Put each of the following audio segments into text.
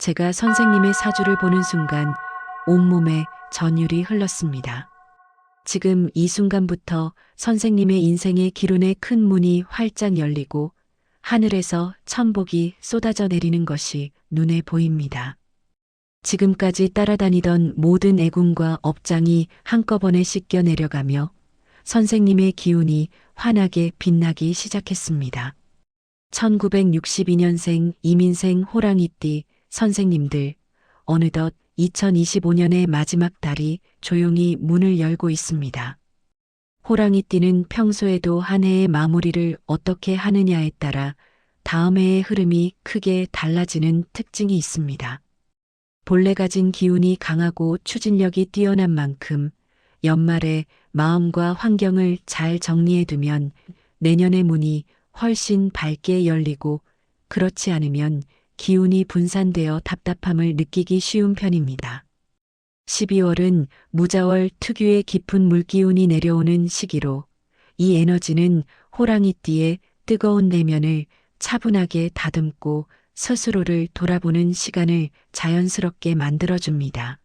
제가 선생님의 사주를 보는 순간 온몸에 전율이 흘렀습니다. 지금 이 순간부터 선생님의 인생의 기론의 큰 문이 활짝 열리고 하늘에서 천복이 쏟아져 내리는 것이 눈에 보입니다. 지금까지 따라다니던 모든 애군과 업장이 한꺼번에 씻겨 내려가며 선생님의 기운이 환하게 빛나기 시작했습니다. 1962년생 이민생 호랑이띠 선생님들, 어느덧 2025년의 마지막 달이 조용히 문을 열고 있습니다. 호랑이띠는 평소에도 한 해의 마무리를 어떻게 하느냐에 따라 다음 해의 흐름이 크게 달라지는 특징이 있습니다. 본래 가진 기운이 강하고 추진력이 뛰어난 만큼 연말에 마음과 환경을 잘 정리해두면 내년의 문이 훨씬 밝게 열리고, 그렇지 않으면 기운이 분산되어 답답함을 느끼기 쉬운 편입니다. 12월은 무자월 특유의 깊은 물기운이 내려오는 시기로 이 에너지는 호랑이띠의 뜨거운 내면을 차분하게 다듬고 스스로를 돌아보는 시간을 자연스럽게 만들어줍니다.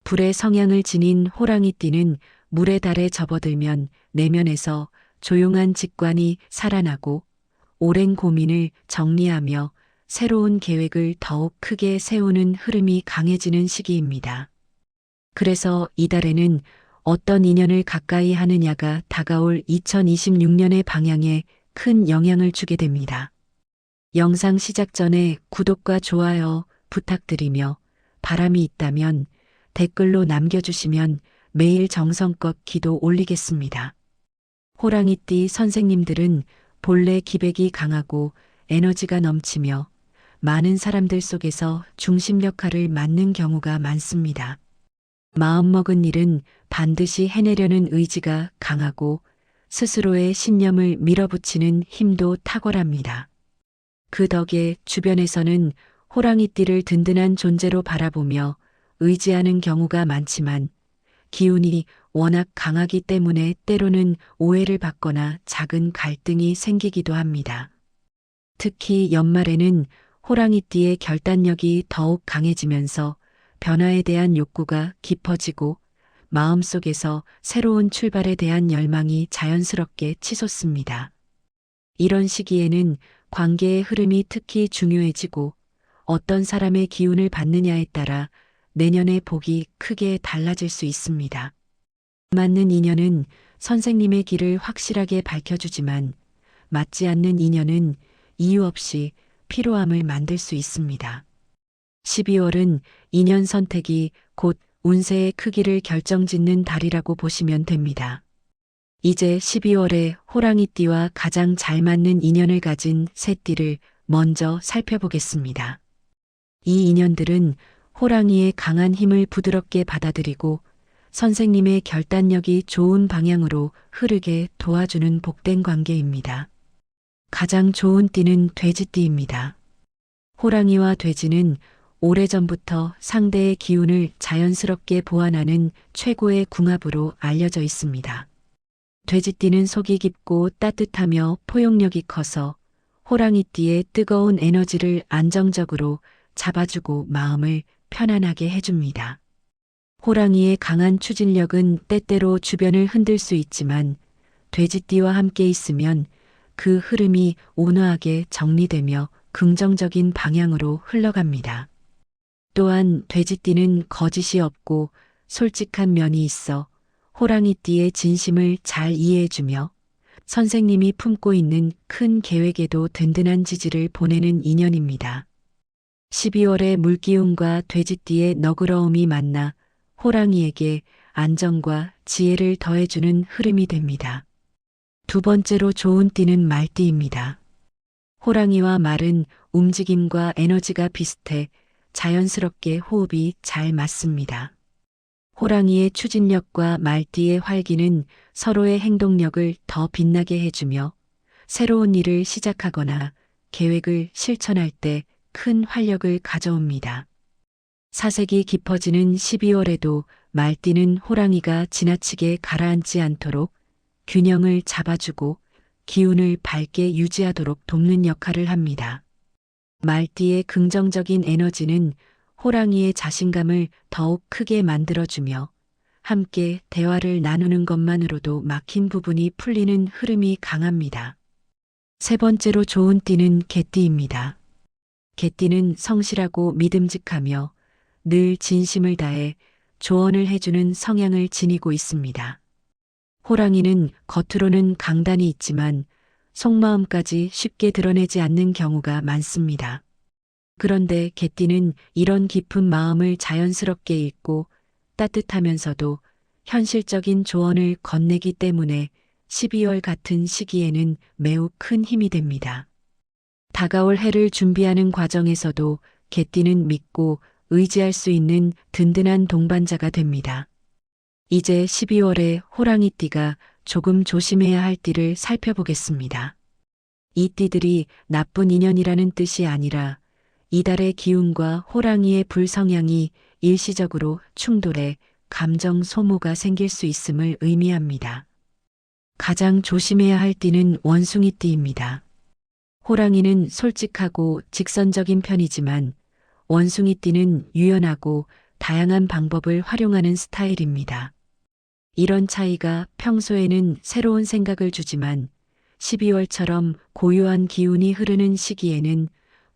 불의 성향을 지닌 호랑이띠는 물의 달에 접어들면 내면에서 조용한 직관이 살아나고 오랜 고민을 정리하며 새로운 계획을 더욱 크게 세우는 흐름이 강해지는 시기입니다. 그래서 이달에는 어떤 인연을 가까이 하느냐가 다가올 2026년의 방향에 큰 영향을 주게 됩니다. 영상 시작 전에 구독과 좋아요 부탁드리며 바람이 있다면 댓글로 남겨주시면 매일 정성껏 기도 올리겠습니다. 호랑이띠 선생님들은 본래 기백이 강하고 에너지가 넘치며 많은 사람들 속에서 중심 역할을 맡는 경우가 많습니다. 마음먹은 일은 반드시 해내려는 의지가 강하고 스스로의 신념을 밀어붙이는 힘도 탁월합니다. 그 덕에 주변에서는 호랑이띠를 든든한 존재로 바라보며 의지하는 경우가 많지만 기운이 워낙 강하기 때문에 때로는 오해를 받거나 작은 갈등이 생기기도 합니다. 특히 연말에는 호랑이띠의 결단력이 더욱 강해지면서 변화에 대한 욕구가 깊어지고 마음속에서 새로운 출발에 대한 열망이 자연스럽게 치솟습니다. 이런 시기에는 관계의 흐름이 특히 중요해지고 어떤 사람의 기운을 받느냐에 따라 내년의 복이 크게 달라질 수 있습니다. 맞는 인연은 선생님의 길을 확실하게 밝혀주지만 맞지 않는 인연은 이유 없이 피로함을 만들 수 있습니다. 12월은 인연 선택이 곧 운세의 크기를 결정짓는 달이라고 보시면 됩니다. 이제 12월에 호랑이띠와 가장 잘 맞는 인연을 가진 세 띠를 먼저 살펴보겠습니다. 이 인연들은 호랑이의 강한 힘을 부드럽게 받아들이고 선생님의 결단력이 좋은 방향으로 흐르게 도와주는 복된 관계입니다. 가장 좋은 띠는 돼지띠입니다. 호랑이와 돼지는 오래전부터 상대의 기운을 자연스럽게 보완하는 최고의 궁합으로 알려져 있습니다. 돼지띠는 속이 깊고 따뜻하며 포용력이 커서 호랑이띠의 뜨거운 에너지를 안정적으로 잡아주고 마음을 편안하게 해줍니다. 호랑이의 강한 추진력은 때때로 주변을 흔들 수 있지만 돼지띠와 함께 있으면 그 흐름이 온화하게 정리되며 긍정적인 방향으로 흘러갑니다. 또한 돼지띠는 거짓이 없고 솔직한 면이 있어 호랑이띠의 진심을 잘 이해해주며 선생님이 품고 있는 큰 계획에도 든든한 지지를 보내는 인연입니다. 12월에 물기운과 돼지띠의 너그러움이 만나 호랑이에게 안정과 지혜를 더해주는 흐름이 됩니다. 두 번째로 좋은 띠는 말띠입니다. 호랑이와 말은 움직임과 에너지가 비슷해 자연스럽게 호흡이 잘 맞습니다. 호랑이의 추진력과 말띠의 활기는 서로의 행동력을 더 빛나게 해주며 새로운 일을 시작하거나 계획을 실천할 때 큰 활력을 가져옵니다. 사색이 깊어지는 12월에도 말띠는 호랑이가 지나치게 가라앉지 않도록 균형을 잡아주고 기운을 밝게 유지하도록 돕는 역할을 합니다. 말띠의 긍정적인 에너지는 호랑이의 자신감을 더욱 크게 만들어주며 함께 대화를 나누는 것만으로도 막힌 부분이 풀리는 흐름이 강합니다. 세 번째로 좋은 띠는 개띠입니다. 개띠는 성실하고 믿음직하며 늘 진심을 다해 조언을 해주는 성향을 지니고 있습니다. 호랑이는 겉으로는 강단이 있지만 속마음까지 쉽게 드러내지 않는 경우가 많습니다. 그런데 개띠는 이런 깊은 마음을 자연스럽게 읽고 따뜻하면서도 현실적인 조언을 건네기 때문에 12월 같은 시기에는 매우 큰 힘이 됩니다. 다가올 해를 준비하는 과정에서도 개띠는 믿고 의지할 수 있는 든든한 동반자가 됩니다. 이제 12월에 호랑이띠가 조금 조심해야 할 띠를 살펴보겠습니다. 이 띠들이 나쁜 인연이라는 뜻이 아니라 이달의 기운과 호랑이의 불성향이 일시적으로 충돌해 감정 소모가 생길 수 있음을 의미합니다. 가장 조심해야 할 띠는 원숭이띠입니다. 호랑이는 솔직하고 직선적인 편이지만 원숭이띠는 유연하고 다양한 방법을 활용하는 스타일입니다. 이런 차이가 평소에는 새로운 생각을 주지만 12월처럼 고요한 기운이 흐르는 시기에는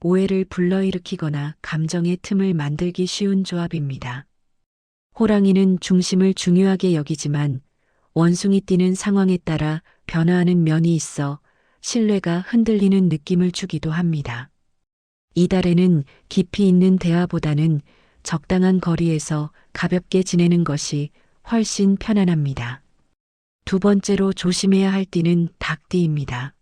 오해를 불러일으키거나 감정의 틈을 만들기 쉬운 조합입니다. 호랑이는 중심을 중요하게 여기지만 원숭이띠는 상황에 따라 변화하는 면이 있어 신뢰가 흔들리는 느낌을 주기도 합니다. 이달에는 깊이 있는 대화보다는 적당한 거리에서 가볍게 지내는 것이 훨씬 편안합니다. 두 번째로 조심해야 할 띠는 닭띠입니다.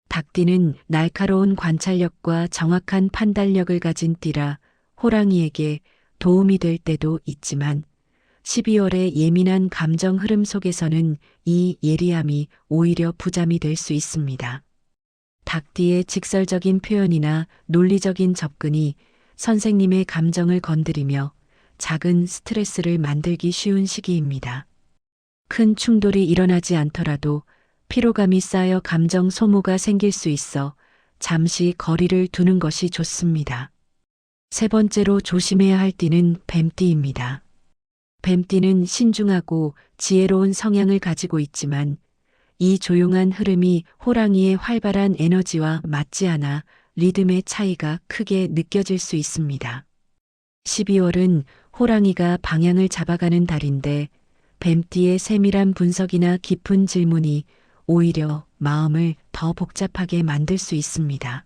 닭띠는 날카로운 관찰력과 정확한 판단력을 가진 띠라 호랑이에게 도움이 될 때도 있지만 12월의 예민한 감정 흐름 속에서는 이 예리함이 오히려 부담이 될 수 있습니다. 닭띠의 직설적인 표현이나 논리적인 접근이 선생님의 감정을 건드리며 작은 스트레스를 만들기 쉬운 시기입니다. 큰 충돌이 일어나지 않더라도 피로감이 쌓여 감정 소모가 생길 수 있어 잠시 거리를 두는 것이 좋습니다. 세 번째로 조심해야 할 띠는 뱀띠입니다. 뱀띠는 신중하고 지혜로운 성향을 가지고 있지만 이 조용한 흐름이 호랑이의 활발한 에너지와 맞지 않아 리듬의 차이가 크게 느껴질 수 있습니다. 12월은 호랑이가 방향을 잡아가는 달인데 뱀띠의 세밀한 분석이나 깊은 질문이 오히려 마음을 더 복잡하게 만들 수 있습니다.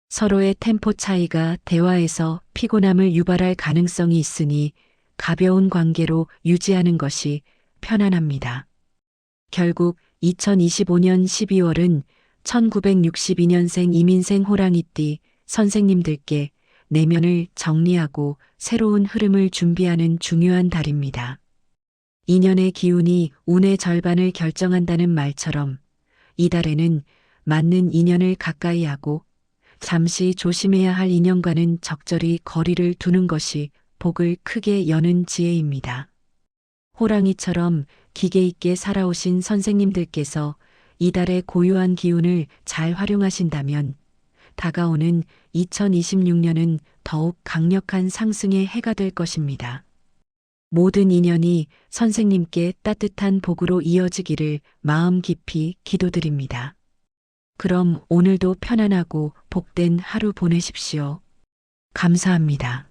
서로의 템포 차이가 대화에서 피곤함을 유발할 가능성이 있으니 가벼운 관계로 유지하는 것이 편안합니다. 결국 2025년 12월은 1962년생 이민생 호랑이띠 선생님들께 내면을 정리하고 새로운 흐름을 준비하는 중요한 달입니다. 인연의 기운이 운의 절반을 결정한다는 말처럼 이달에는 맞는 인연을 가까이 하고 잠시 조심해야 할 인연과는 적절히 거리를 두는 것이 복을 크게 여는 지혜입니다. 호랑이처럼 기계 있게 살아오신 선생님들께서 이달의 고요한 기운을 잘 활용하신다면 다가오는 2026년은 더욱 강력한 상승의 해가 될 것입니다. 모든 인연이 선생님께 따뜻한 복으로 이어지기를 마음 깊이 기도드립니다. 그럼 오늘도 편안하고 복된 하루 보내십시오. 감사합니다.